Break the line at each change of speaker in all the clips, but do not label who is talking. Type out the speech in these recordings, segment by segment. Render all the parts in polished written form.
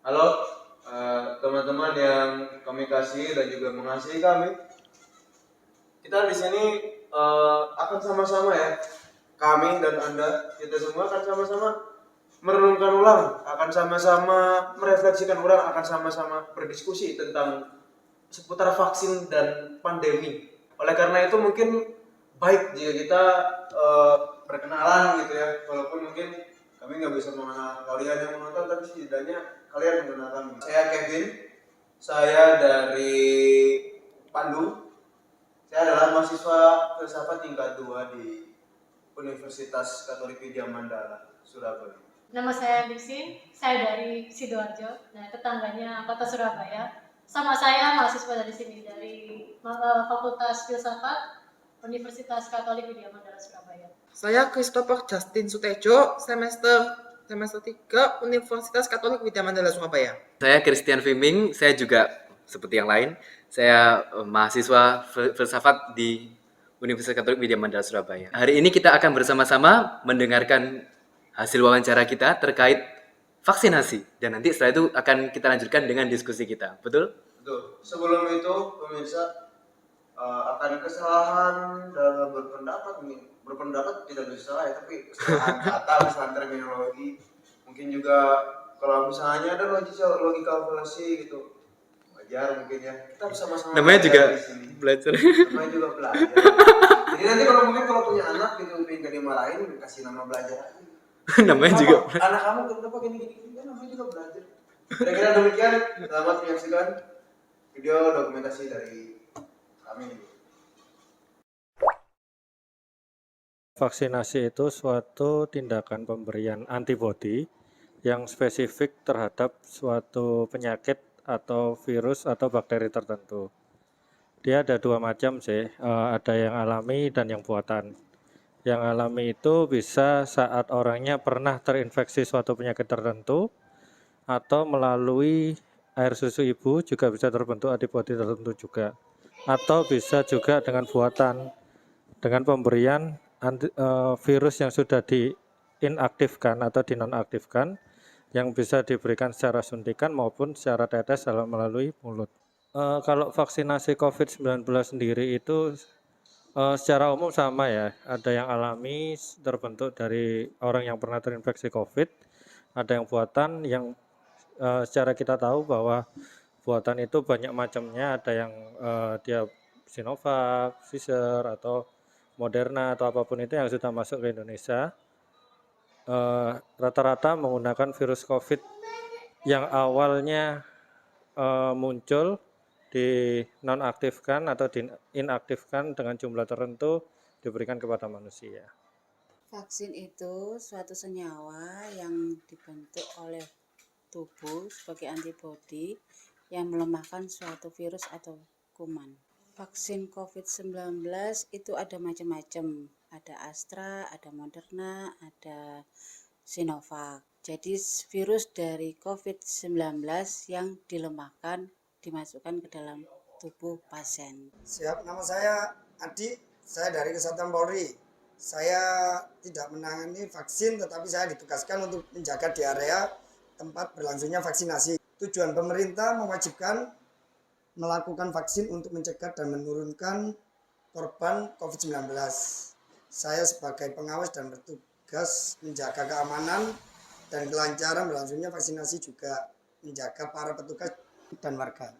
Halo teman-teman yang kami kasih dan juga mengasihi kami. Kita di sini akan sama-sama ya, kami dan Anda, kita semua akan sama-sama merenungkan ulang, akan sama-sama merefleksikan ulang, akan sama-sama berdiskusi tentang seputar vaksin dan pandemi. Oleh karena itu mungkin baik jika kita perkenalan gitu ya, walaupun mungkin kami nggak bisa mengenal kalian yang menonton, tapi setidaknya kalian mengenal kami. Saya Kevin, saya dari Bandung. Saya adalah mahasiswa filsafat tingkat 2 di Universitas Katolik Widya Mandala, Surabaya.
Nama saya Diksi, saya dari Sidoarjo, nah tetangganya kota Surabaya. Sama saya mahasiswa dari sini, dari Fakultas Filsafat Universitas Katolik Widya Mandala, Surabaya.
Saya Christopher Justin Sutejo, semester 3 Universitas Katolik Widya Mandala, Surabaya.
Saya Christian Fiming, saya juga seperti yang lain, saya mahasiswa filsafat di Universitas Katolik Widya Mandala, Surabaya. Hari ini kita akan bersama-sama mendengarkan hasil wawancara kita terkait vaksinasi, dan nanti setelah itu akan kita lanjutkan dengan diskusi kita. Betul?
Betul. Sebelum itu pemirsa, akan kesalahan dalam berpendapat tidak bisa salah ya, tapi kesalahan kata, kesalahan terminologi, mungkin juga kalau misalnya ada logika fallacy gitu, wajar mungkin ya. Kita sama-sama
Namanya juga
di sini.
belajar.
Namanya juga belajar. Jadi nanti kalau punya anak gitu pengen gak dimarahin, kasih nama belajar aja.
Namanya juga
anak kamu kenapa gini ya, namanya juga belajar. Kira-kira demikian. Selamat menyaksikan video dokumentasi dari kami.
Vaksinasi itu suatu tindakan pemberian antibodi yang spesifik terhadap suatu penyakit atau virus atau bakteri tertentu. Dia ada dua macam sih, ada yang alami dan yang buatan. Yang alami itu bisa saat orangnya pernah terinfeksi suatu penyakit tertentu, atau melalui air susu ibu juga bisa terbentuk antibodi tertentu juga. Atau bisa juga dengan buatan, dengan pemberian virus yang sudah diinaktifkan atau dinonaktifkan, yang bisa diberikan secara suntikan maupun secara tetes melalui mulut. Kalau vaksinasi COVID-19 sendiri itu secara umum sama ya, ada yang alami terbentuk dari orang yang pernah terinfeksi COVID, ada yang buatan yang secara kita tahu bahwa buatan itu banyak macamnya, ada yang dia Sinovac, Pfizer, atau Moderna atau apapun itu yang sudah masuk ke Indonesia, rata-rata menggunakan virus COVID yang awalnya muncul, dinonaktifkan atau diinaktifkan dengan jumlah tertentu, diberikan kepada manusia.
Vaksin itu suatu senyawa yang dibentuk oleh tubuh sebagai antibodi yang melemahkan suatu virus atau kuman. Vaksin COVID-19 itu ada macam-macam, ada Astra, ada Moderna, ada Sinovac. Jadi virus dari COVID-19 yang dilemahkan dimasukkan ke dalam tubuh pasien.
Siap, nama saya Adi, saya dari Kesehatan Polri. Saya tidak menangani vaksin, tetapi saya ditugaskan untuk menjaga di area tempat berlangsungnya vaksinasi. Tujuan pemerintah mewajibkan melakukan vaksin untuk mencegah dan menurunkan korban COVID-19. Saya sebagai pengawas dan bertugas menjaga keamanan dan kelancaran berlangsungnya vaksinasi, juga menjaga para petugas dan warga.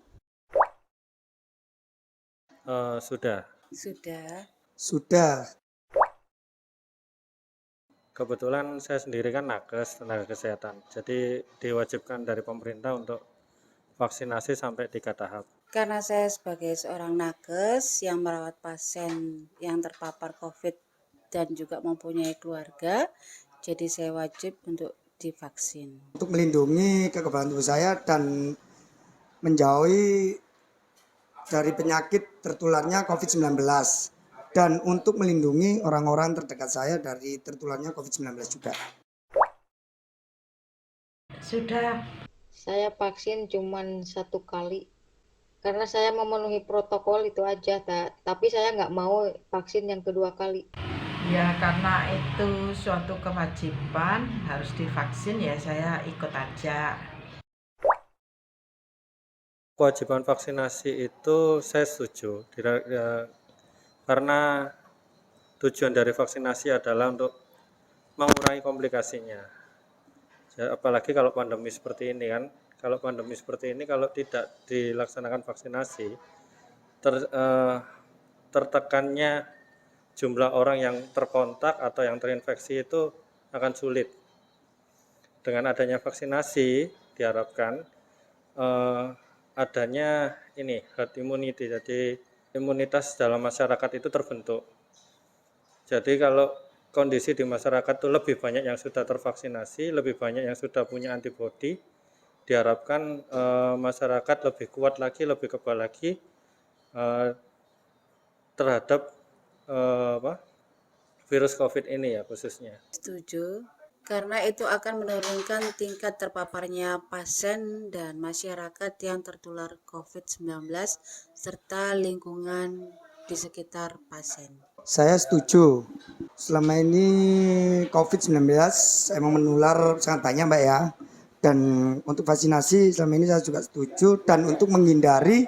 Sudah.
Kebetulan saya sendiri kan nakes, tenaga kesehatan, jadi diwajibkan dari pemerintah untuk vaksinasi sampai 3 tahap.
Karena saya sebagai seorang nakes yang merawat pasien yang terpapar COVID dan juga mempunyai keluarga, jadi saya wajib untuk divaksin.
Untuk melindungi kekebalan tubuh saya dan menjauhi dari penyakit tertularnya COVID-19, dan untuk melindungi orang-orang terdekat saya dari tertularnya COVID-19 juga.
Sudah. Saya vaksin cuma 1 kali karena saya memenuhi protokol itu aja, tapi saya nggak mau vaksin yang kedua kali.
Ya karena itu suatu kewajiban harus divaksin, ya saya ikut aja.
kewajiban vaksinasi itu saya setuju, karena tujuan dari vaksinasi adalah untuk mengurangi komplikasinya. Apalagi kalau pandemi seperti ini kan, kalau tidak dilaksanakan vaksinasi, tertekannya jumlah orang yang terkontak atau yang terinfeksi itu akan sulit. Dengan adanya vaksinasi diharapkan adanya herd immunity, jadi imunitas dalam masyarakat itu terbentuk. Jadi kalau kondisi di masyarakat itu lebih banyak yang sudah tervaksinasi, lebih banyak yang sudah punya antibodi, diharapkan masyarakat lebih kuat lagi, lebih kebal lagi terhadap virus COVID ini ya khususnya.
Setuju, karena itu akan menurunkan tingkat terpaparnya pasien dan masyarakat yang tertular COVID-19 serta lingkungan di sekitar pasien.
Saya setuju. Selama ini COVID-19 emang menular sangat banyak Mbak ya. Dan untuk vaksinasi selama ini saya juga setuju. Dan untuk menghindari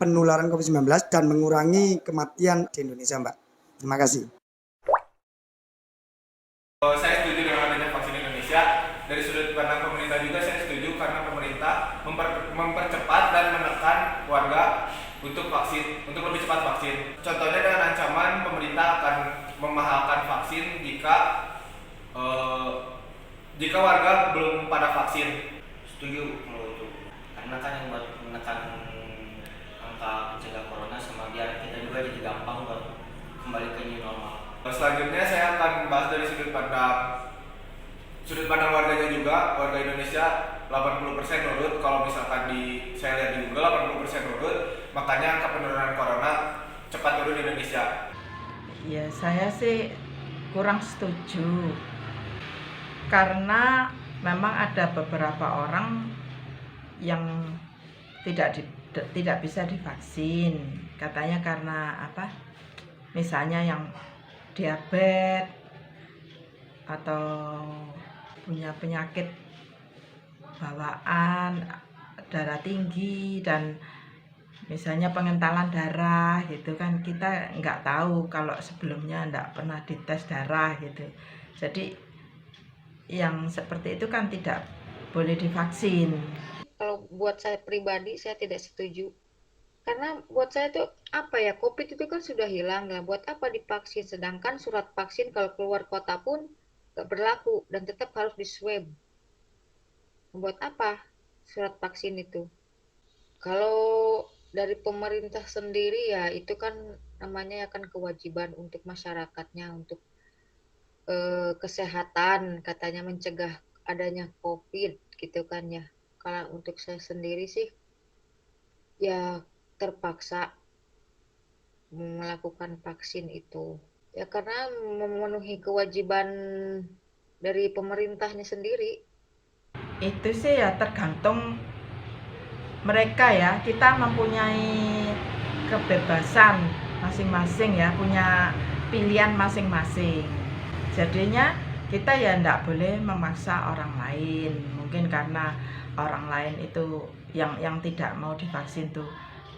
penularan COVID-19 dan mengurangi kematian di Indonesia Mbak. Terima kasih.
Saya setuju dengan adanya vaksin Indonesia. Dari sudut pandang pemerintah juga saya setuju karena pemerintah mempercepat dan menekan warga untuk lebih cepat vaksin. Contohnya dengan ancaman pemerintah akan memahalkan vaksin jika warga belum pada vaksin.
Setuju kalau itu, karena kan yang buat menekan angka pencegah corona sama biar kita juga jadi gampang buat kembali ke new normal.
Selanjutnya saya akan membahas dari sudut pandang warganya juga. Warga Indonesia 80% nurut. Kalau misalkan saya lihat di Google 80% nurut, makanya angka penurunan corona cepat turun di Indonesia.
Ya saya sih kurang setuju, karena memang ada beberapa orang yang tidak bisa divaksin, katanya karena misalnya yang diabetes atau punya penyakit bawaan, darah tinggi, dan misalnya pengentalan darah gitu kan, kita nggak tahu kalau sebelumnya nggak pernah dites darah gitu. Jadi yang seperti itu kan tidak boleh divaksin.
Kalau buat saya pribadi, saya tidak setuju. Karena buat saya tuh COVID itu kan sudah hilang, lah buat apa divaksin, sedangkan surat vaksin kalau keluar kota pun nggak berlaku dan tetap harus di swab. Buat apa surat vaksin itu? Kalau dari pemerintah sendiri ya itu kan namanya kan kewajiban untuk masyarakatnya, untuk kesehatan, katanya mencegah adanya COVID gitu kan ya. Kalau untuk saya sendiri sih ya terpaksa melakukan vaksin itu ya karena memenuhi kewajiban dari pemerintahnya sendiri.
Itu sih ya tergantung mereka ya, kita mempunyai kebebasan masing-masing ya, punya pilihan masing-masing. Jadinya kita ya enggak boleh memaksa orang lain, mungkin karena orang lain itu yang tidak mau divaksin tuh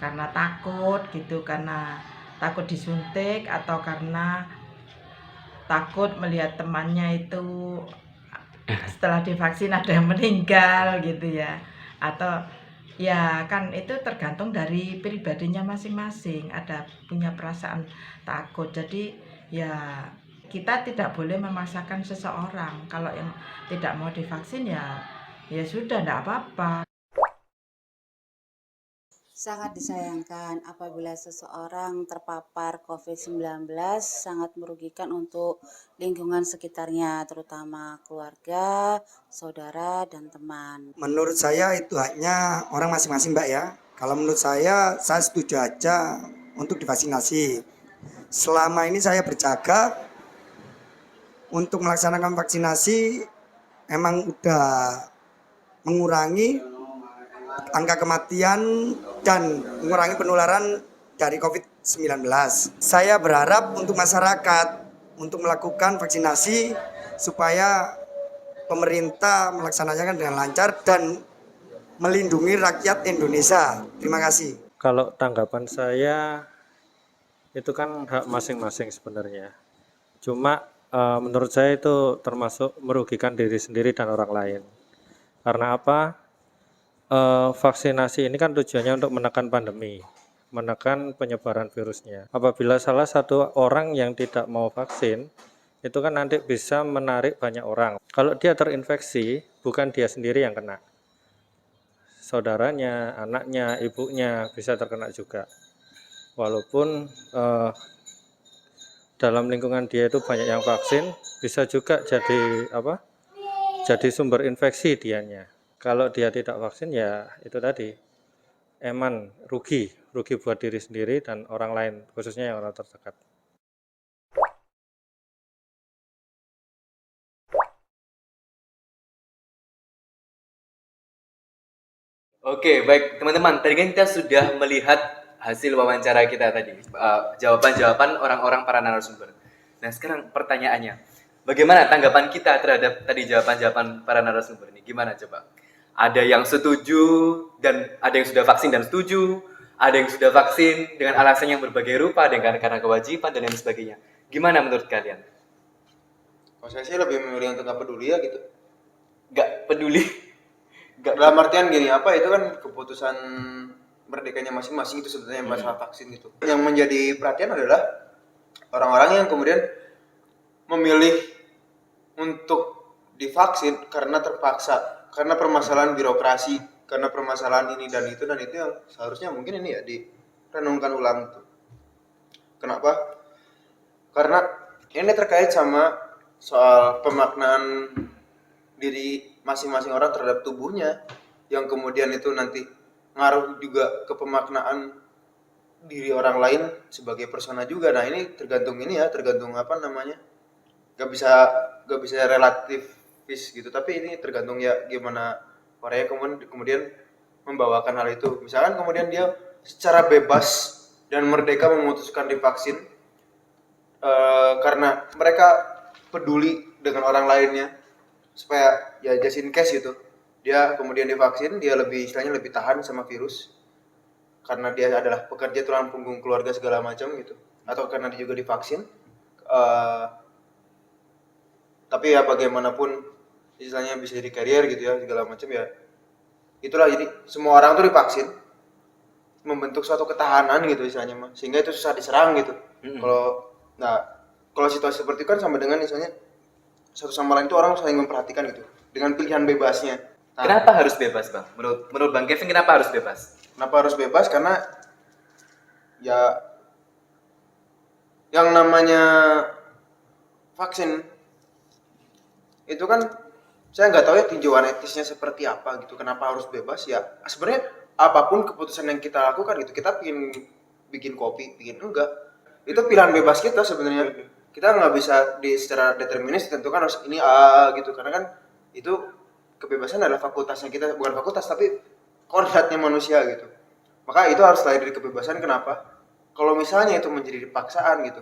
karena takut gitu, karena takut disuntik atau karena takut melihat temannya itu setelah divaksin ada yang meninggal gitu ya, atau ya kan itu tergantung dari pribadinya masing-masing, ada punya perasaan takut. Jadi ya kita tidak boleh memaksakan seseorang, kalau yang tidak mau divaksin ya sudah, enggak apa-apa.
Sangat disayangkan apabila seseorang terpapar COVID-19, sangat merugikan untuk lingkungan sekitarnya, terutama keluarga, saudara, dan teman.
Menurut saya itu haknya orang masing-masing Mbak ya. Kalau menurut saya setuju aja untuk divaksinasi. Selama ini saya berjaga untuk melaksanakan vaksinasi, emang udah mengurangi angka kematian dan mengurangi penularan dari COVID-19. Saya berharap untuk masyarakat untuk melakukan vaksinasi supaya pemerintah melaksanakan dengan lancar dan melindungi rakyat Indonesia. Terima kasih.
Kalau tanggapan saya itu kan hak masing-masing sebenarnya. Cuma menurut saya itu termasuk merugikan diri sendiri dan orang lain. Karena apa? Vaksinasi ini kan tujuannya untuk menekan pandemi, menekan penyebaran virusnya. Apabila salah satu orang yang tidak mau vaksin, itu kan nanti bisa menarik banyak orang. Kalau dia terinfeksi, bukan dia sendiri yang kena. Saudaranya, anaknya, ibunya bisa terkena juga. Walaupun dalam lingkungan dia itu banyak yang vaksin, bisa juga jadi sumber infeksi dianya. Kalau dia tidak vaksin ya itu tadi, rugi buat diri sendiri dan orang lain, khususnya yang orang terdekat.
Oke, baik teman-teman. Tadi kan kita sudah melihat hasil wawancara kita tadi, jawaban-jawaban orang-orang para narasumber. Nah, sekarang pertanyaannya, bagaimana tanggapan kita terhadap tadi jawaban-jawaban para narasumber ini? Gimana coba? Ada yang setuju dan ada yang sudah vaksin dan setuju, ada yang sudah vaksin dengan alasan yang berbagai rupa, ada yang karena kewajiban dan lain sebagainya. Gimana menurut kalian?
Kalau saya sih lebih memilih untuk nggak peduli ya gitu.
Nggak peduli.
Dalam artian gini, apa itu kan keputusan merdekanya masing-masing itu sebenarnya masalah vaksin itu. Yang menjadi perhatian adalah orang-orang yang kemudian memilih untuk divaksin karena terpaksa, karena permasalahan birokrasi, karena permasalahan ini dan itu yang seharusnya mungkin ini ya direnungkan ulang tuh. Kenapa? Karena ini terkait sama soal pemaknaan diri masing-masing orang terhadap tubuhnya, yang kemudian itu nanti ngaruh juga ke pemaknaan diri orang lain sebagai persona juga. Nah ini tergantung apa namanya, gak bisa relatifis gitu, tapi ini tergantung ya gimana orangnya kemudian membawakan hal itu. Misalkan kemudian dia secara bebas dan merdeka memutuskan divaksin karena mereka peduli dengan orang lainnya, supaya ya just in case gitu, dia kemudian divaksin, dia lebih tahan sama virus karena dia adalah pekerja tulang punggung keluarga segala macam gitu, atau karena dia juga divaksin. Tapi ya bagaimanapun istilahnya bisa jadi karier gitu ya segala macam ya, itulah. Jadi semua orang tuh divaksin membentuk suatu ketahanan gitu istilahnya mah, sehingga itu susah diserang gitu. Kalau situasi seperti itu kan sama dengan misalnya satu sama lain itu orang saling memperhatikan gitu dengan pilihan bebasnya. Nah,
kenapa harus bebas, Bang? Menurut Bang Kevin, kenapa harus bebas?
Kenapa harus bebas? Karena ya yang namanya vaksin itu kan saya nggak tahu ya tinjauan etisnya seperti apa gitu. Kenapa harus bebas? Ya sebenarnya apapun keputusan yang kita lakukan gitu, kita bikin kopi, enggak, itu pilihan bebas kita sebenarnya. Kita nggak bisa secara determinis ditentukan harus ini gitu, karena kan itu kebebasan adalah fakultasnya kita, bukan fakultas tapi kodratnya manusia gitu. Maka itu harus lahir dari kebebasan. Kenapa? Kalau misalnya itu menjadi paksaan gitu,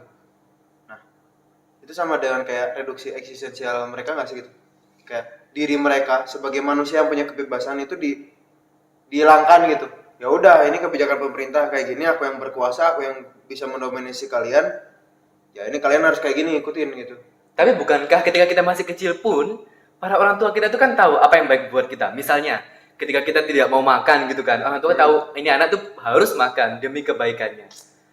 nah itu sama dengan kayak reduksi eksistensial mereka nggak sih gitu, kayak diri mereka sebagai manusia yang punya kebebasan itu dihilangkan gitu. Ya udah, ini kebijakan pemerintah kayak gini, aku yang berkuasa, aku yang bisa mendominasi kalian, ya ini kalian harus kayak gini, ikutin gitu.
Tapi bukankah ketika kita masih kecil pun, para orang tua kita itu kan tahu apa yang baik buat kita. Misalnya, ketika kita tidak mau makan gitu kan, orang tua tahu ini anak tuh harus makan demi kebaikannya.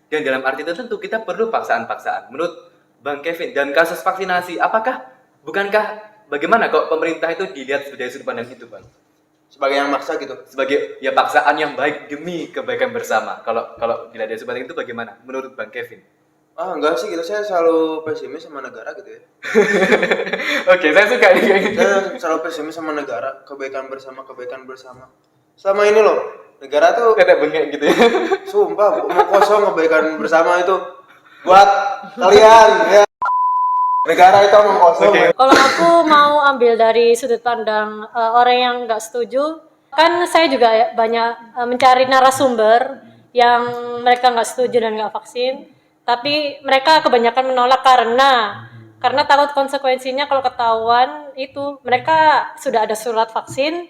Dan dalam arti tertentu kita perlu paksaan-paksaan. Menurut Bang Kevin, dan kasus vaksinasi, bukankah bagaimana kok pemerintah itu dilihat dari sudut pandang itu, Bang?
Sebagai yang maksa gitu.
Sebagai ya paksaan yang baik demi kebaikan bersama. Kalau dilihat dari sudut pandang itu bagaimana menurut Bang Kevin?
Enggak sih gitu, saya selalu pesimis sama negara gitu ya.
Oke, saya suka nih.
Saya selalu pesimis sama negara, kebaikan bersama. Selama ini loh, negara tuh
kata bengek gitu ya.
Sumpah, mau kosong kebaikan bersama itu buat kalian ya. Negara itu omong kosong.
Okay.
Kalau aku mau ambil dari sudut pandang orang yang nggak setuju, kan saya juga banyak mencari narasumber yang mereka nggak setuju dan nggak vaksin. Tapi mereka kebanyakan menolak karena takut konsekuensinya kalau ketahuan itu. Mereka sudah ada surat vaksin,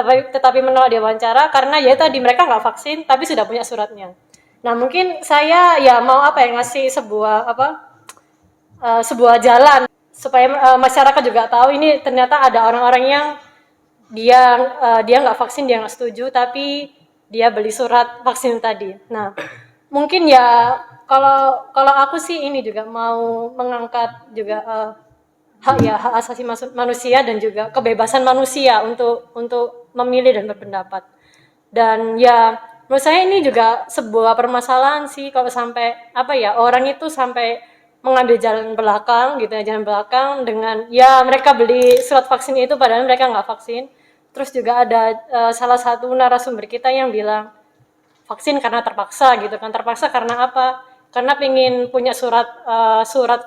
tetapi menolak diwawancara karena ya tadi mereka nggak vaksin tapi sudah punya suratnya. Nah mungkin saya ya mau ngasih sebuah jalan supaya masyarakat juga tahu ini ternyata ada orang-orang yang dia nggak vaksin, dia nggak setuju tapi dia beli surat vaksin tadi. Nah mungkin ya kalau aku sih ini juga mau mengangkat juga hak asasi manusia dan juga kebebasan manusia untuk memilih dan berpendapat. Dan ya menurut saya ini juga sebuah permasalahan sih kalau sampai orang itu sampai mengambil jalan belakang gitu ya, jalan belakang dengan ya mereka beli surat vaksin itu padahal mereka nggak vaksin. Terus juga ada salah satu narasumber kita yang bilang vaksin karena terpaksa gitu kan. Terpaksa karena apa? Karena pengen punya surat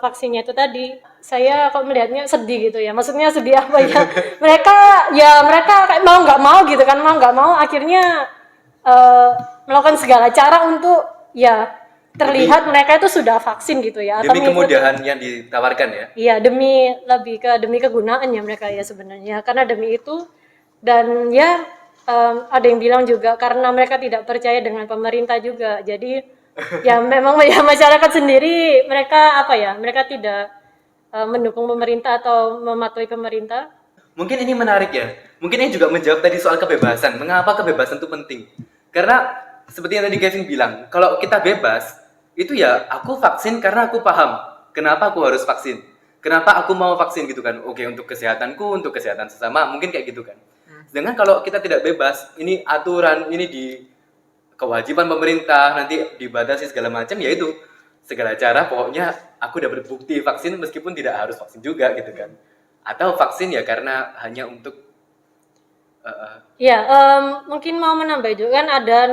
vaksinnya itu tadi. Saya kok melihatnya sedih gitu ya. Maksudnya sedih apa ya? mereka kayak mau nggak mau gitu kan, mau nggak mau akhirnya melakukan segala cara untuk ya terlihat mereka itu sudah vaksin gitu ya.
Demi kemudahan yang ditawarkan ya.
Iya, demi kegunaannya mereka ya sebenarnya. Karena demi itu dan ya ada yang bilang juga karena mereka tidak percaya dengan pemerintah juga. Jadi ya memang ya masyarakat sendiri mereka mereka tidak mendukung pemerintah atau mematuhi pemerintah.
Mungkin ini menarik ya. Mungkin ini juga menjawab tadi soal kebebasan. Mengapa kebebasan itu penting? Karena seperti yang tadi Kevin bilang, kalau kita bebas, itu ya aku vaksin karena aku paham kenapa aku harus vaksin. Kenapa aku mau vaksin gitu kan? Oke, untuk kesehatanku, untuk kesehatan sesama, mungkin kayak gitu kan. Sedangkan kalau kita tidak bebas, ini aturan, ini di kewajiban pemerintah, nanti dibatasi segala macam, ya itu segala cara pokoknya aku udah berbukti vaksin meskipun tidak harus vaksin juga gitu kan. Atau vaksin ya karena hanya untuk
mungkin mau menambah juga kan ada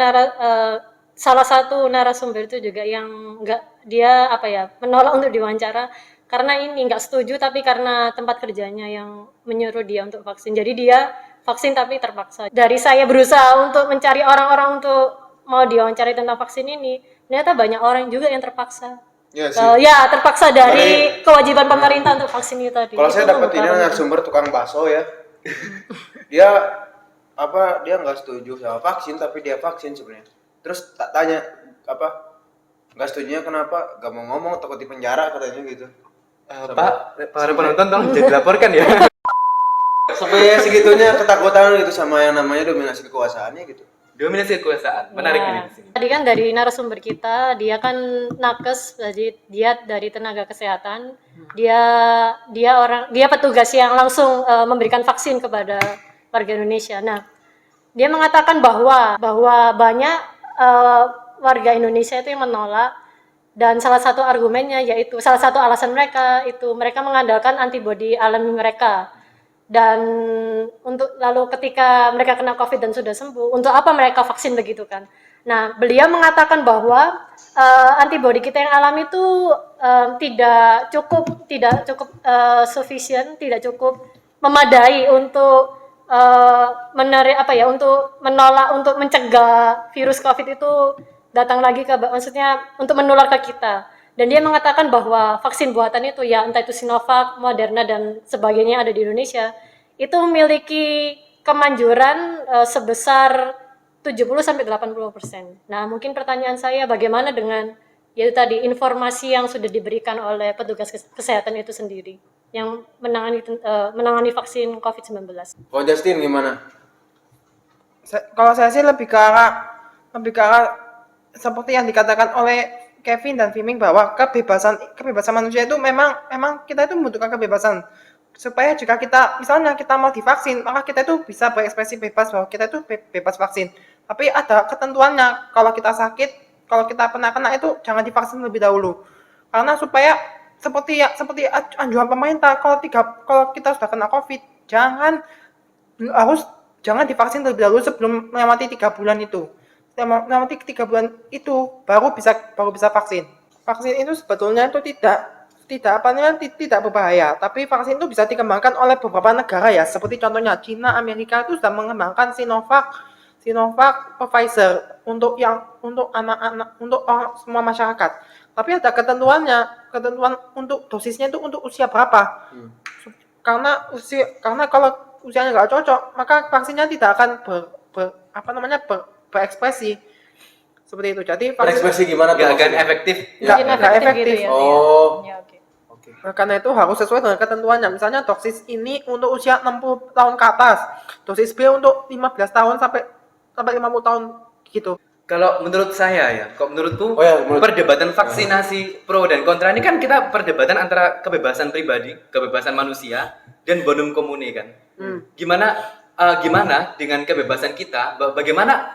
salah satu narasumber itu juga yang dia menolak untuk diwawancara karena ini nggak setuju tapi karena tempat kerjanya yang menyuruh dia untuk vaksin. Jadi dia vaksin tapi terpaksa. Dari saya berusaha untuk mencari orang-orang untuk mau diwawancari tentang vaksin ini, ternyata banyak orang juga yang terpaksa.
Ya, sih.
Terpaksa dari kewajiban pemerintah untuk vaksin itu tadi.
Kalau saya dapat ini narasumber tukang bakso ya. Dia nggak setuju sama vaksin tapi dia vaksin sebenarnya. Terus tak tanya nggak setujunya kenapa? Gak mau ngomong takut di penjara katanya gitu.
Pak, para penonton tolong jadi laporkan ya.
Sampai segitunya ketakutan gitu sama yang namanya dominasi kekuasaannya gitu.
Dominasi kekuasaan, menarik ini di sini.
Tadi kan dari narasumber kita, dia kan nakes, jadi dia dari tenaga kesehatan, dia petugas yang langsung memberikan vaksin kepada warga Indonesia. Nah, dia mengatakan bahwa banyak warga Indonesia itu yang menolak dan salah satu argumennya yaitu salah satu alasan mereka itu mereka mengandalkan antibodi alami mereka. Dan lalu ketika mereka kena COVID dan sudah sembuh, untuk apa mereka vaksin begitu kan? Nah, beliau mengatakan bahwa antibodi kita yang alami itu tidak cukup sufficient, tidak cukup memadai untuk menolak, untuk mencegah virus COVID itu datang lagi maksudnya untuk menular ke kita. Dan dia mengatakan bahwa vaksin buatan itu ya entah itu Sinovac, Moderna dan sebagainya ada di Indonesia itu memiliki kemanjuran sebesar 70-80%. Nah, mungkin pertanyaan saya bagaimana dengan yaitu tadi informasi yang sudah diberikan oleh petugas kesehatan itu sendiri yang menangani vaksin COVID-19.
Oh, Justin gimana?
Kalau saya sih lebih ke arah seperti yang dikatakan oleh Kevin dan Fiming bahwa kebebasan manusia itu memang kita itu membutuhkan kebebasan supaya jika misalnya kita mau divaksin maka kita itu bisa berekspresi bebas bahwa kita itu bebas vaksin. Tapi ada ketentuannya, kalau kita sakit, kalau kita pernah kena itu jangan divaksin lebih dahulu. Karena supaya seperti anjuran pemerintah kalau kita sudah kena COVID jangan divaksin terlebih dahulu sebelum melewati 3 bulan itu. Melewati 3 bulan itu baru bisa vaksin. Vaksin itu sebetulnya itu tidak berbahaya, tapi vaksin itu bisa dikembangkan oleh beberapa negara ya, seperti contohnya Cina, Amerika itu sudah mengembangkan Sinovac, Pfizer untuk anak-anak, untuk orang semua masyarakat. Tapi ada ketentuan untuk dosisnya itu untuk usia berapa? Karena kalau usianya nggak cocok, maka vaksinnya tidak akan berekspresi seperti itu. Jadi vaksin
Berekspresi gimana tuh?
Nggak akan
maksudnya?
efektif.
nggak efektif.
gitu ya.
Oh.
Ya, oke.
Oke.
Nah, karena itu harus sesuai dengan ketentuannya. Misalnya dosis ini untuk usia 60 tahun ke atas, dosis B untuk 15 tahun sampai 50 tahun gitu.
Kalau menurut saya ya, kok menurutku
Oh ya,
perdebatan vaksinasi pro dan kontra ini kan kita perdebatan antara kebebasan pribadi, kebebasan manusia dan bonum commune kan. Gimana dengan kebebasan kita? Bagaimana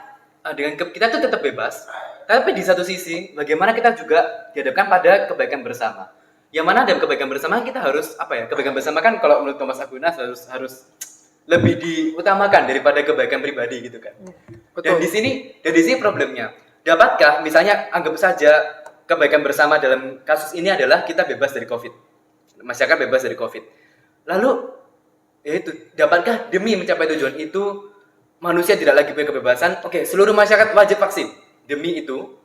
dengan kita tuh tetap bebas, tapi di satu sisi bagaimana kita juga dihadapkan pada kebaikan bersama. Yang mana dalam kebaikan bersama kita harus kebaikan bersama kan kalau menurut Thomas Aquinas harus lebih diutamakan daripada kebaikan pribadi gitu kan. Dan di sini problemnya. Dapatkah misalnya anggap saja kebaikan bersama dalam kasus ini adalah kita bebas dari Covid. Masyarakat bebas dari Covid. Lalu yaitu dapatkah demi mencapai tujuan itu manusia tidak lagi punya kebebasan? Oke, seluruh masyarakat wajib vaksin. Demi itu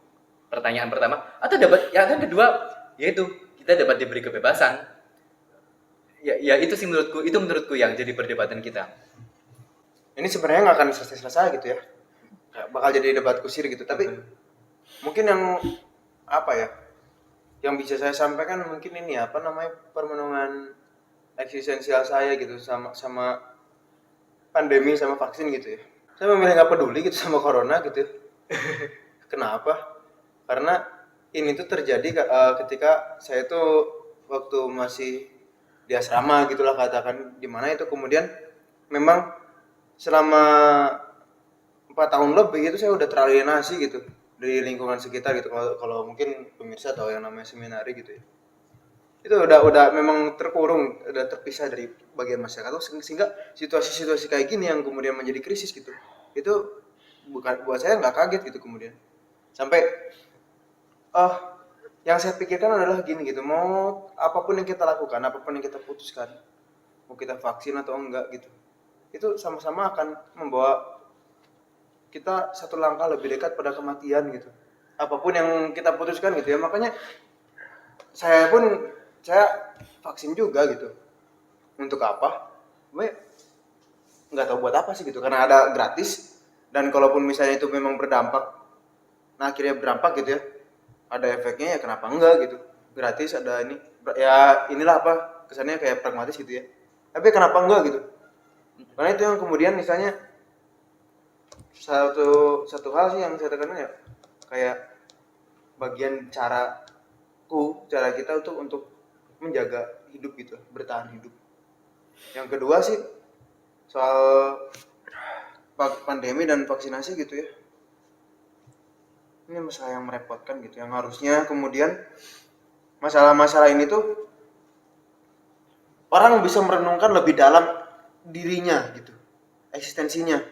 pertanyaan pertama. Atau yang kedua yaitu kita dapat diberi kebebasan. Ya itu sih menurutku yang jadi perdebatan kita.
Ini sebenarnya nggak akan selesai gitu ya. Bakal jadi debat kusir gitu. Tapi mungkin yang yang bisa saya sampaikan mungkin ini permenungan eksistensial saya gitu sama pandemi sama vaksin gitu ya. Saya memilih nggak peduli gitu sama corona gitu. Kenapa? Karena ini tuh terjadi ketika saya tuh waktu masih di asrama gitulah katakan, dimana itu kemudian memang selama 4 tahun lebih itu saya udah teralienasi gitu dari lingkungan sekitar gitu. Kalau mungkin pemirsa tahu yang namanya seminari gitu ya, itu udah memang terkurung, udah terpisah dari bagian masyarakat tuh, sehingga situasi-situasi kayak gini yang kemudian menjadi krisis gitu, itu buat saya nggak kaget gitu. Kemudian sampai yang saya pikirkan adalah gini gitu, mau apapun yang kita lakukan, apapun yang kita putuskan, mau kita vaksin atau enggak gitu, itu sama-sama akan membawa kita satu langkah lebih dekat pada kematian gitu. Apapun yang kita putuskan gitu ya, makanya saya vaksin juga gitu. Untuk apa? Gue nggak tahu buat apa sih gitu, karena ada gratis, dan kalaupun misalnya itu memang berdampak, nah akhirnya berdampak gitu ya, ada efeknya ya kenapa enggak gitu. Gratis ada ini, ya inilah kesannya kayak pragmatis gitu ya, tapi kenapa enggak gitu. Karena itu yang kemudian misalnya satu hal sih yang saya tekankan ya, kayak bagian cara kita untuk menjaga hidup gitu, bertahan hidup. Yang kedua sih soal pandemi dan vaksinasi gitu ya, ini masalah yang merepotkan gitu, yang harusnya kemudian masalah-masalah ini tuh orang bisa merenungkan lebih dalam dirinya gitu, eksistensinya.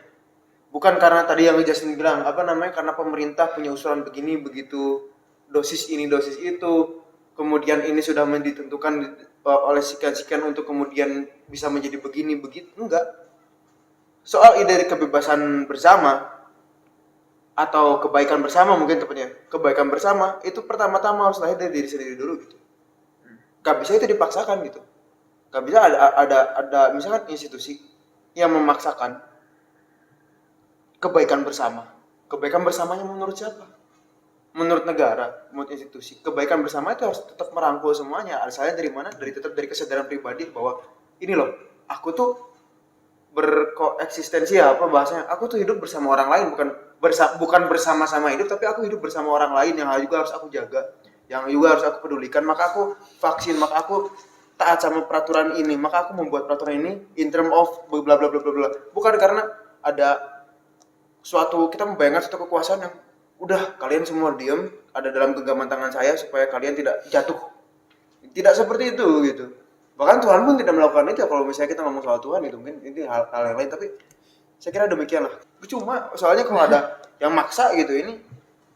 Bukan karena tadi yang Justin bilang, karena pemerintah punya usulan begini, begitu, dosis ini, dosis itu, kemudian ini sudah ditentukan oleh sekian-sekian untuk kemudian bisa menjadi begini, begitu. Enggak. Soal ide kebebasan bersama, atau kebaikan bersama mungkin tepatnya. Kebaikan bersama, itu pertama-tama harus lahir dari diri sendiri dulu gitu. Gak bisa itu dipaksakan gitu. Gak bisa ada misalkan institusi yang memaksakan kebaikan bersama. Kebaikan bersamanya menurut siapa? Menurut negara, menurut institusi. Kebaikan bersama itu harus tetap merangkul semuanya. Asalnya dari mana? Tetap dari kesadaran pribadi bahwa ini loh, aku tuh berkoeksistensi bahasanya. Aku tuh hidup bersama orang lain, bukan bersama-sama hidup, tapi aku hidup bersama orang lain yang juga harus aku jaga, yang juga harus aku pedulikan. Maka aku vaksin, maka aku taat sama peraturan ini, maka aku membuat peraturan ini in term of bla bla bla bla bla. Bukan karena ada kita membayangkan suatu kekuasaan yang udah kalian semua diam, ada dalam genggaman tangan saya supaya kalian tidak jatuh. Tidak seperti itu gitu. Bahkan Tuhan pun tidak melakukan itu. Kalau misalnya kita ngomong soal Tuhan itu mungkin ini hal yang lain, tapi saya kira demikian lah. Cuma soalnya kalau ada yang maksa gitu ini,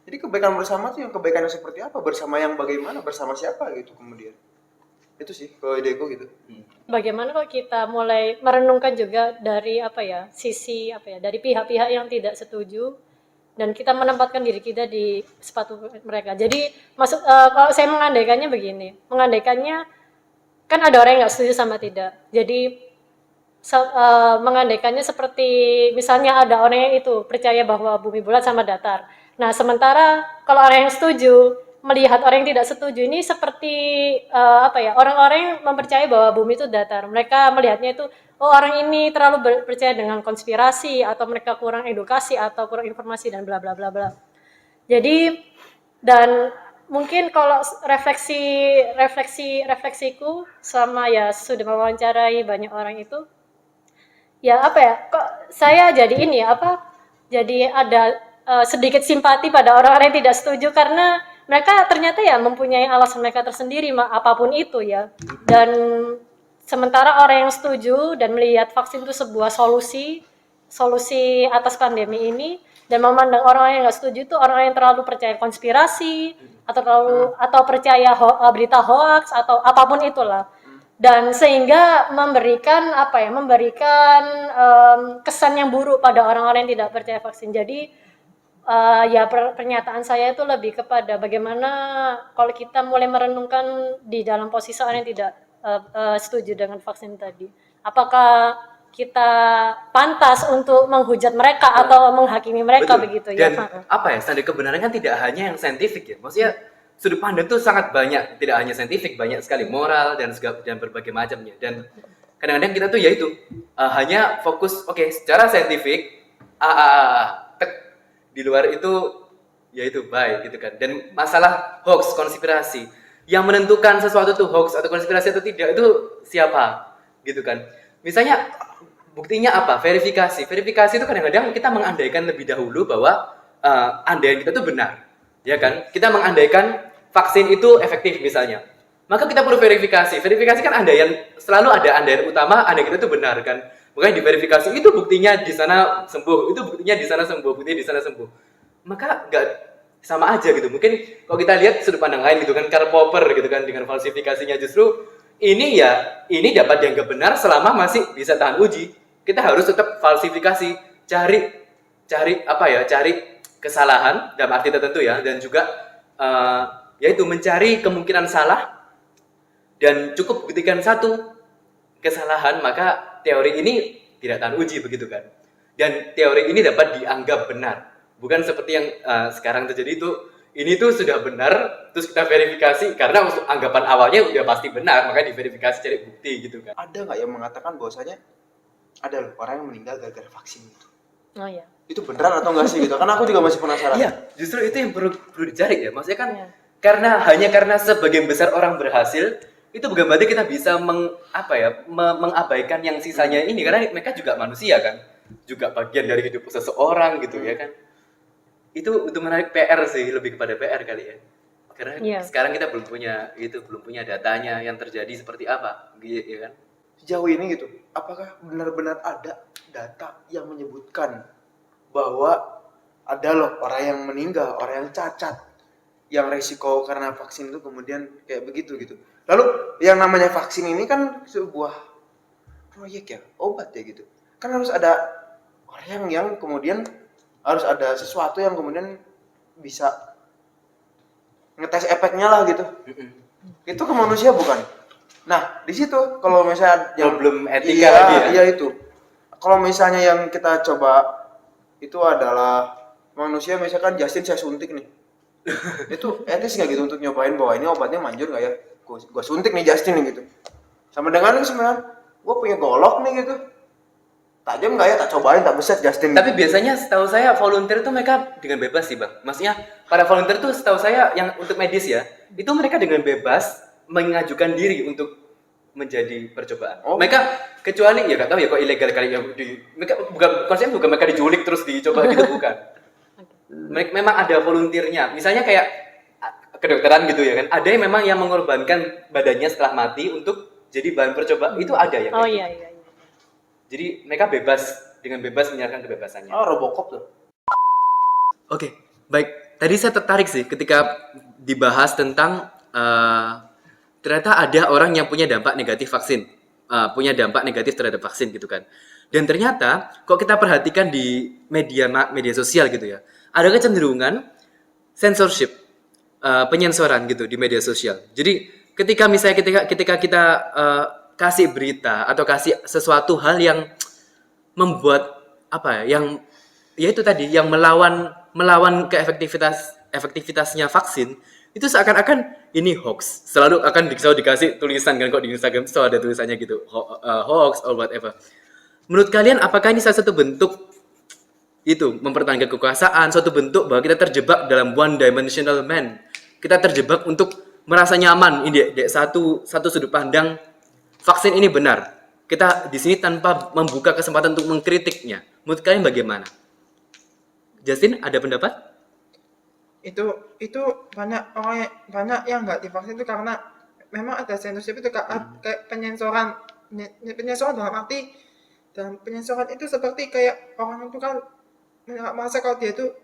jadi kebaikan bersama tuh yang kebaikannya seperti apa, bersama yang bagaimana, bersama siapa gitu kemudian. Itu sih kalau ideku gitu.
Bagaimana kalau kita mulai merenungkan juga dari sisi dari pihak-pihak yang tidak setuju, dan kita menempatkan diri kita di sepatu mereka. Jadi kalau saya mengandaikannya begini, kan ada orang yang nggak setuju sama tidak. Jadi mengandaikannya seperti misalnya ada orang yang itu percaya bahwa bumi bulat sama datar. Nah, sementara kalau orang yang setuju melihat orang yang tidak setuju ini seperti orang-orang yang mempercayai bahwa bumi itu datar. Mereka melihatnya itu orang ini terlalu percaya dengan konspirasi atau mereka kurang edukasi atau kurang informasi dan bla bla bla bla. Jadi dan mungkin kalau refleksiku sama ya sudah mewawancarai banyak orang itu kok saya jadi jadi ada sedikit simpati pada orang-orang yang tidak setuju karena mereka ternyata ya mempunyai alasan mereka tersendiri apapun itu ya. Dan sementara orang yang setuju dan melihat vaksin itu sebuah solusi atas pandemi ini, dan memandang orang yang nggak setuju itu orang yang terlalu percaya konspirasi atau percaya berita hoax atau apapun itulah. Dan sehingga memberikan kesan yang buruk pada orang-orang yang tidak percaya vaksin. Jadi pernyataan saya itu lebih kepada bagaimana kalau kita mulai merenungkan di dalam posisi orang yang tidak setuju dengan vaksin tadi. Apakah kita pantas untuk menghujat mereka atau menghakimi mereka? Betul. Begitu
dan
ya.
standar kebenaran kan tidak hanya yang saintifik ya. Maksudnya sudut pandang itu sangat banyak, tidak hanya saintifik, banyak sekali moral dan berbagai macamnya. Dan kadang-kadang kita tuh hanya fokus secara saintifik di luar itu baik gitu kan. Dan masalah hoax, konspirasi, yang menentukan sesuatu itu hoax atau konspirasi atau tidak itu siapa gitu kan. Misalnya buktinya apa? Verifikasi itu kadang-kadang kita mengandaikan lebih dahulu bahwa andaian kita itu benar, ya kan? Kita mengandaikan vaksin itu efektif misalnya, maka kita perlu verifikasi kan selalu ada andaian utama, andaian kita itu benar kan. Makanya diverifikasi itu buktinya di sana sembuh, itu buktinya di sana sembuh, buktinya di sana sembuh. Maka nggak sama aja gitu. Mungkin kalau kita lihat sudut pandang lain gitu kan, Karl Popper gitu kan dengan falsifikasinya, justru ini dapat dianggap benar selama masih bisa tahan uji. Kita harus tetap falsifikasi, cari kesalahan dalam arti tertentu ya, dan juga yaitu mencari kemungkinan salah dan cukup buktikan satu kesalahan, maka teori ini tidak tahan uji begitu kan. Dan teori ini dapat dianggap benar. Bukan seperti yang sekarang terjadi ini tuh sudah benar, terus kita verifikasi karena anggapan awalnya udah pasti benar, makanya diverifikasi cari bukti gitu kan.
Ada nggak yang mengatakan bahwasanya ada loh orang yang meninggal gara-gara vaksin itu?
Oh iya.
Itu beneran atau enggak sih gitu? Karena aku juga masih penasaran.
Iya, justru itu yang perlu dicari ya. Maksudnya kan karena sebagian besar orang berhasil, itu bukan berarti kita bisa mengabaikan yang sisanya ini, karena mereka juga manusia kan, juga bagian dari hidup seseorang gitu ya kan. Itu untuk menarik PR sih, lebih kepada PR kali ya, karena sekarang kita belum punya datanya yang terjadi seperti apa gitu ya kan.
Sejauh ini gitu, apakah benar-benar ada data yang menyebutkan bahwa ada loh orang yang meninggal, orang yang cacat, yang resiko karena vaksin itu kemudian kayak begitu gitu. Lalu yang namanya vaksin ini kan sebuah proyek ya, obat ya gitu. Kan harus ada orang yang kemudian harus ada sesuatu yang kemudian bisa ngetes efeknya lah gitu. Itu ke manusia bukan? Nah, di situ kalau misalnya yang
belum etika lagi ya.
Iya itu. Kalau misalnya yang kita coba itu adalah manusia, misalkan Justin saya suntik nih. Itu etis nggak gitu untuk nyobain bahwa ini obatnya manjur nggak ya? Gue suntik nih Justin nih gitu. Sama dengan sebenarnya gue punya golok nih gitu. Tajam nggak ya? Tak cobain, tak beset Justin.
Tapi biasanya setahu saya volunteer itu mereka dengan bebas sih bang. Maksudnya para volunteer itu setahu saya yang untuk medis ya, itu mereka dengan bebas mengajukan diri untuk menjadi percobaan. Mereka kecuali ya nggak tahu ya kok ilegal kali ya, mereka bukan mereka diculik terus dicoba gitu bukan. Mereka memang ada volunteernya. Misalnya kayak kedokteran gitu ya kan, ada yang memang yang mengorbankan badannya setelah mati untuk jadi bahan percobaan, itu ada ya.
Iya.
Jadi mereka dengan bebas menyerahkan kebebasannya.
Robocop tuh.
Oke, baik. Tadi saya tertarik sih ketika dibahas tentang ternyata ada orang yang punya dampak negatif vaksin, punya dampak negatif terhadap vaksin gitu kan. Dan ternyata kok kita perhatikan di media sosial gitu ya, ada kecenderungan censorship, penyensoran gitu di media sosial. Jadi ketika misalnya ketika kita kasih berita atau kasih sesuatu hal yang membuat apa ya, yang ya itu tadi yang melawan efektivitasnya vaksin, itu seakan-akan ini hoax. Selalu akan selalu dikasih tulisan kan, kok di Instagram itu selalu ada tulisannya gitu, hoax or whatever. Menurut kalian apakah ini salah satu bentuk itu mempertahankan kekuasaan, suatu bentuk bahwa kita terjebak dalam one dimensional man? Kita terjebak untuk merasa nyaman ini di satu sudut pandang vaksin ini benar. Kita di sini tanpa membuka kesempatan untuk mengkritiknya. Menurut kalian bagaimana? Justin, ada pendapat?
Itu banyak yang nggak divaksin itu karena memang ada censorship itu kayak penyensoran dalam arti, dalam penyensoran itu seperti kayak orang itu kan merasa kalau dia tuh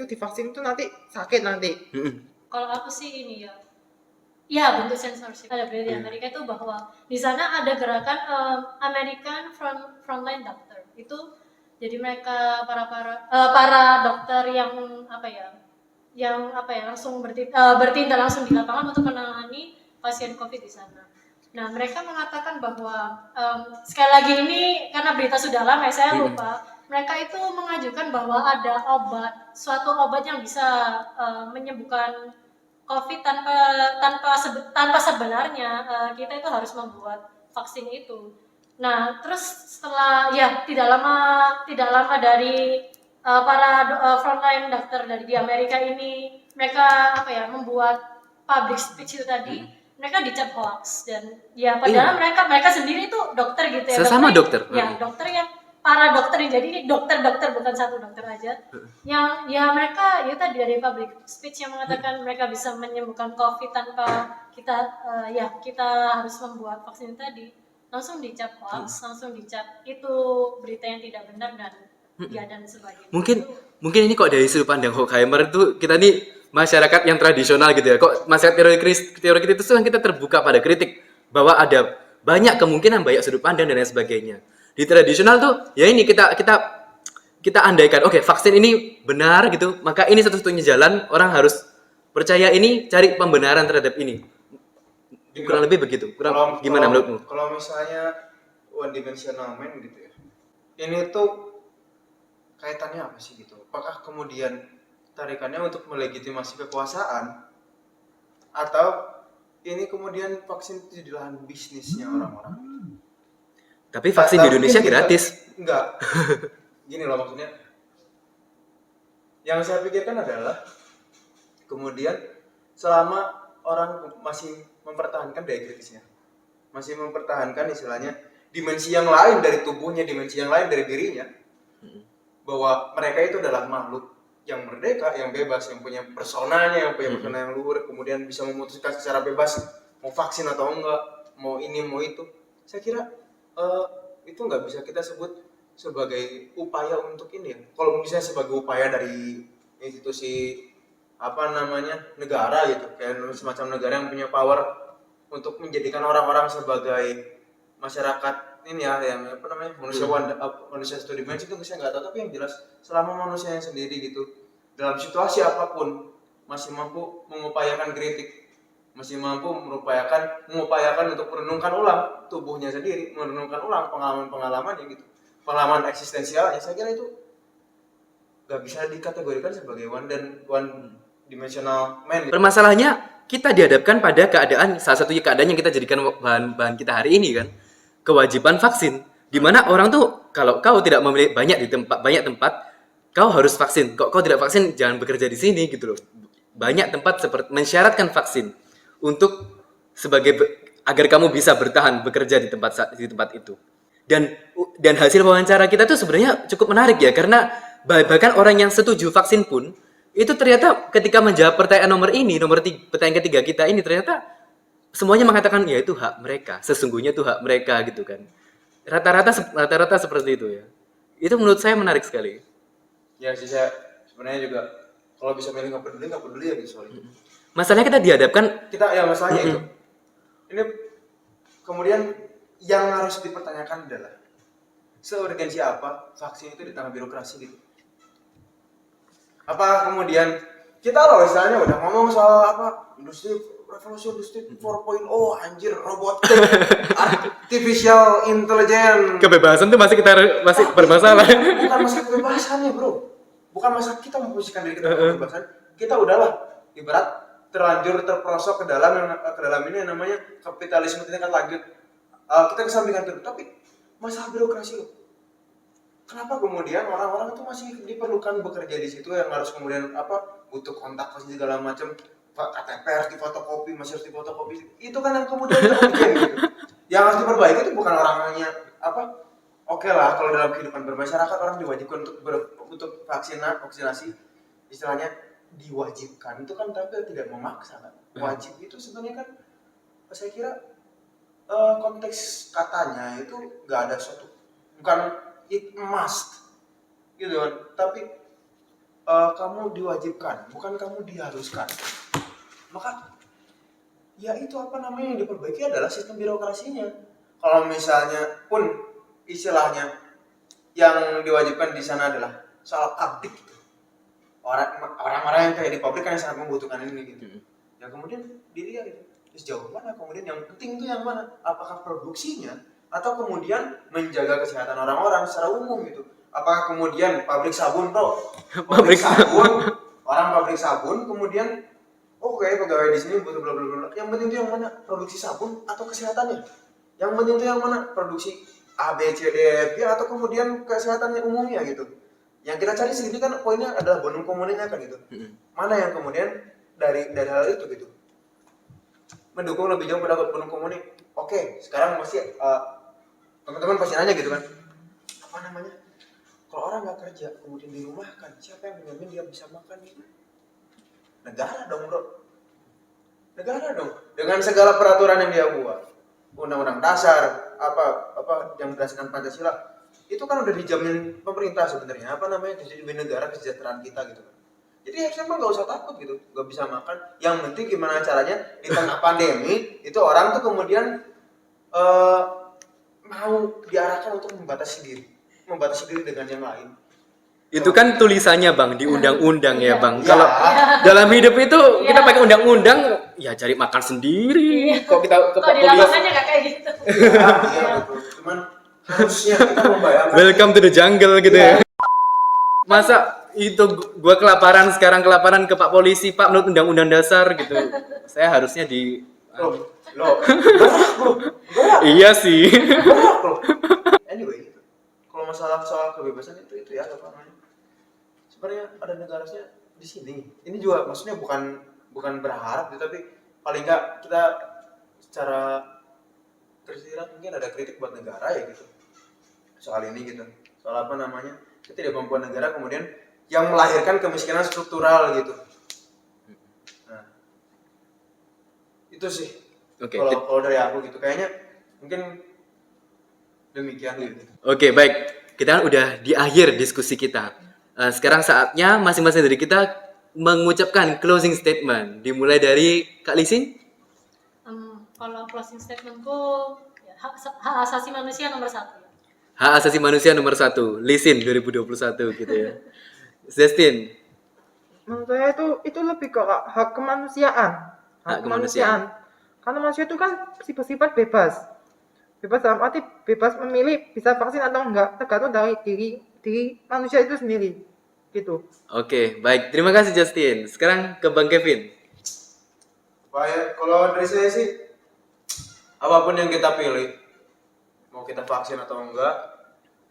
divaksin itu nanti sakit nanti.
Kalau aku sih ini ya bentuk censorship. Ada berita di Amerika itu bahwa di sana ada gerakan American Frontline Doctor. Itu jadi mereka para dokter yang langsung bertindak langsung di lapangan untuk menangani pasien COVID di sana. Nah, mereka mengatakan bahwa sekali lagi ini karena berita sudah lama saya lupa. Mereka itu mengajukan bahwa ada suatu obat yang bisa menyembuhkan COVID tanpa sebenarnya kita itu harus membuat vaksin itu. Nah, terus setelah tidak lama dari para frontline dokter dari di Amerika ini, mereka membuat public speech itu tadi, mereka dicap hoax dan padahal mereka sendiri itu dokter gitu ya.
Sesama dokter.
Ya, dokter yang para dokter yang jadi dokter bukan satu dokter aja. Yang mereka tadi dari public speech yang mengatakan mereka bisa menyembuhkan COVID tanpa kita harus membuat vaksin tadi, langsung dicap hoax, langsung dicap itu berita yang tidak benar dan sebagainya.
Mungkin ini kok dari sudut pandang Horkheimer itu kita nih masyarakat yang tradisional gitu ya. Kok masyarakat teori kritis itu kan kita terbuka pada kritik bahwa ada banyak kemungkinan, banyak sudut pandang dan lain sebagainya. Di tradisional tuh ya ini kita andaikan oke, vaksin ini benar gitu, maka ini satu-satunya jalan, orang harus percaya ini, cari pembenaran terhadap ini. Kurang lebih begitu. Gimana menurutmu?
Kalau misalnya one dimensional man gitu ya, ini tuh kaitannya apa sih gitu? Apakah kemudian tarikannya untuk melegitimasi kekuasaan, atau ini kemudian vaksin itu jadi lahan bisnisnya orang-orang?
Tapi vaksin di Indonesia gratis.
Enggak. Gini loh maksudnya. Yang saya pikirkan adalah kemudian selama orang masih mempertahankan daya kritisnya, masih mempertahankan istilahnya dimensi yang lain dari tubuhnya, dimensi yang lain dari dirinya, bahwa mereka itu adalah makhluk yang merdeka, yang bebas, yang punya personanya, yang punya persona yang luhur, kemudian bisa memutuskan secara bebas mau vaksin atau enggak, mau ini mau itu. Saya kira itu nggak bisa kita sebut sebagai upaya untuk ini ya. Kalau misalnya sebagai upaya dari institusi negara gitu, kayak semacam negara yang punya power untuk menjadikan orang-orang sebagai masyarakat ini ya, yang manusia satu dimensi, itu saya nggak tahu. Tapi yang jelas selama manusia yang sendiri gitu dalam situasi apapun masih mampu mengupayakan kritik, masih mampu mengupayakan untuk merenungkan ulang tubuhnya sendiri, merenungkan ulang pengalaman-pengalamannya gitu, pengalaman eksistensialnya, saya kira itu gak bisa dikategorikan sebagai one dimensional man.
Permasalahannya kita dihadapkan pada salah satu keadaan yang kita jadikan bahan kita hari ini kan, kewajiban vaksin, di mana orang tuh kalau kau tidak memiliki banyak tempat, kau harus vaksin. Kau tidak vaksin, jangan bekerja di sini gitu loh. Banyak tempat seperti mensyaratkan vaksin untuk agar kamu bisa bertahan bekerja di tempat itu. Dan hasil wawancara kita tuh sebenarnya cukup menarik ya, karena bahkan orang yang setuju vaksin pun itu ternyata ketika menjawab pertanyaan pertanyaan ketiga kita ini, ternyata semuanya mengatakan ya itu hak mereka, sesungguhnya itu hak mereka gitu kan. Rata-rata seperti itu ya. Itu menurut saya menarik sekali.
Ya sih, saya sebenarnya juga kalau bisa milih nggak peduli ya gitu soalnya.
Masalahnya kita dihadapkan
masalahnya itu. Ini kemudian yang harus dipertanyakan adalah seurgensi apa vaksin itu di tengah birokrasi gitu. Apa kemudian kita loh misalnya udah ngomong soal industri revolusi industri 4.0 anjir, robotik, artificial intelligence.
Kebebasan tuh masih bermasalah.
Bukan masalah kebebasannya, bro. Bukan masalah kita memposisikan diri kita kebebasan. Kita udahlah ibarat terlanjur terperosok ke dalam ini yang namanya kapitalisme tingkat lanjut. Kita kesampingkan itu, tapi masalah birokrasi loh. Kenapa kemudian orang-orang itu masih diperlukan bekerja di situ yang harus kemudian butuh kontak segala macam, KTP harus difotokopi, masih harus difotokopi. Itu kan yang kemudian urgent gitu. Yang harus diperbaiki itu bukan orangnya Oke lah, kalau dalam kehidupan bermasyarakat orang diwajibkan untuk vaksinasi, istilahnya diwajibkan itu kan, tapi tidak memaksa kan. Wajib itu sebenarnya kan saya kira konteks katanya itu nggak ada suatu, bukan it must gitu kan, tapi kamu diwajibkan, bukan kamu diharuskan. Maka ya itu yang diperbaiki adalah sistem birokrasinya. Kalau misalnya pun istilahnya yang diwajibkan di sana adalah soal publik gitu. Orang-orang yang kayak di publik kan yang sangat membutuhkan ini gitu. Ya kemudian dilihat gitu. Sejauh mana kemudian yang penting itu yang mana? Apakah produksinya atau kemudian menjaga kesehatan orang-orang secara umum gitu? Apakah kemudian pabrik sabun, bro? Pabrik sabun, orang pabrik sabun kemudian pegawai di sini butuh bla bla bla. Yang penting itu yang mana? Produksi sabun atau kesehatannya? Yang penting itu yang mana? Produksi A, B, C, D, F, G, atau kemudian kesehatannya umumnya gitu. Yang kita cari sendiri kan poinnya adalah bonum komuninya kan gitu. Mana yang kemudian dari hal itu gitu mendukung lebih jauh pada bonum komuni. Oke, sekarang masih teman-teman pasti nanya gitu kan, kalau orang nggak kerja kemudian di rumah kan, siapa yang menjamin dia bisa makan gitu? Negara dong, bro. Negara dong, dengan segala peraturan yang dia buat, undang-undang dasar yang berdasarkan Pancasila itu kan udah dijamin pemerintah sebenarnya, dijamin negara kesejahteraan kita gitu kan. Jadi harusnya nggak usah takut gitu, nggak bisa makan. Yang penting gimana caranya di tengah pandemi itu orang tuh kemudian mau diarahkan untuk membatasi diri dengan yang lain.
Itu kan tulisannya bang di undang-undang ya bang. Kalau dalam hidup itu kita pakai undang-undang ya cari makan sendiri. Kok kita
di lapangannya nggak kayak gitu.
Iya betul. Cuman harusnya kita membayangkan.
Welcome to the jungle gitu ya. Masa itu gua kelaparan ke Pak Polisi, Pak menurut undang-undang dasar gitu. Saya harusnya di iya sih.
Anyway, kalau masalah soal kebebasan itu ya sebenarnya ada negaranya di sini. Ini juga maksudnya bukan berharap gitu, tapi paling nggak kita secara tersirat mungkin ada kritik buat negara ya gitu soal ini gitu, soal ketidakmampuan negara kemudian yang melahirkan kemiskinan struktural gitu. Nah, itu sih. Kalau dari aku gitu kayaknya mungkin demikian gitu.
Oke, baik. Kita kan udah di akhir diskusi kita. Sekarang saatnya masing-masing dari kita mengucapkan closing statement. Dimulai dari Kak Lisin.
Kalau closing statementku ya, hak asasi manusia nomor 1.
Hak asasi manusia nomor 1. Lisin 2021 gitu ya. Justin.
Menurut saya itu lebih ke hak kemanusiaan. Hak kemanusiaan. Karena manusia itu kan bersifat bebas. Bebas dalam arti bebas memilih bisa vaksin atau enggak, tergantung dari diri manusia itu sendiri. Gitu.
Oke, baik. Terima kasih Justin. Sekarang ke Bang Kevin.
Baik, kalau dari saya sih apapun yang kita pilih, mau kita vaksin atau enggak,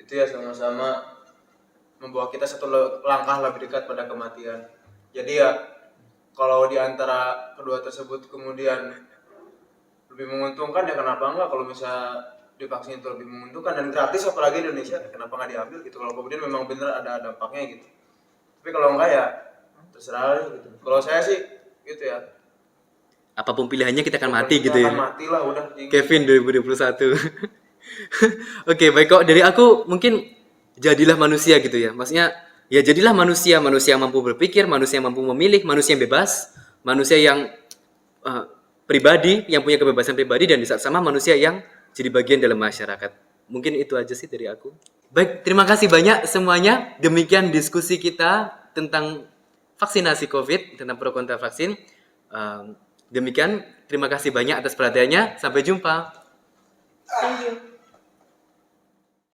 itu ya sama-sama membawa kita satu langkah lebih dekat pada kematian. Jadi ya kalau di antara kedua tersebut kemudian lebih menguntungkan ya kenapa enggak, kalau misalnya divaksin itu lebih menguntungkan dan gratis apalagi di Indonesia, kenapa nggak diambil gitu kalau kemudian memang benar ada dampaknya gitu. Tapi kalau enggak ya terserah gitu. Kalau saya sih gitu ya.
Apapun pilihannya kita akan mati gitu ya.
Mati lah udah.
Kevin 2021. Oke, baik kok dari aku mungkin jadilah manusia gitu ya. Maksudnya ya jadilah manusia yang mampu berpikir, manusia yang mampu memilih, manusia yang bebas, manusia yang pribadi, yang punya kebebasan pribadi dan di saat sama manusia yang jadi bagian dalam masyarakat. Mungkin itu aja sih dari aku. Baik, terima kasih banyak semuanya. Demikian diskusi kita tentang vaksinasi COVID, tentang pro kontra vaksin. Demikian, terima kasih banyak atas perhatiannya. Sampai jumpa.
Thank you.